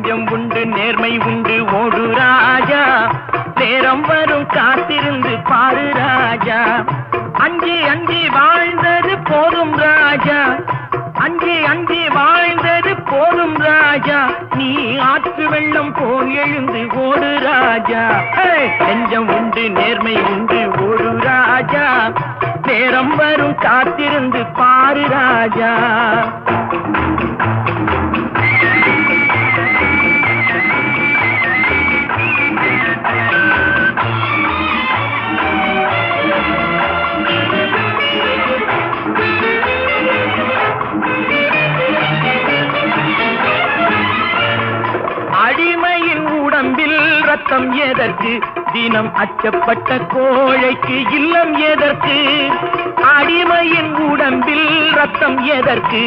நெஞ்சம் உண்டு நேர்மை உண்டு ஓடு ராஜா, நேரம் வரும் காத்திருந்து பாரு ராஜா. அஞ்சி அஞ்சி வாழ்ந்தது போதும் ராஜா, அஞ்சி அஞ்சி வாழ்ந்தது போதும் ராஜா, நீ ஆற்று வெள்ளம் போல் எழுந்து ஓடு ராஜா. நெஞ்சம் உண்டு நேர்மை உண்டு ஓடு ராஜா, நேரம் வரும் காத்திருந்து பாரு ராஜா. அடிமையின் உடம்பில் ரத்தம் எதற்கு, தினம் அச்சப்பட்ட கோழைக்கு இல்லம் எதற்கு. அடிமையின் உடம்பில் ரத்தம் எதற்கு,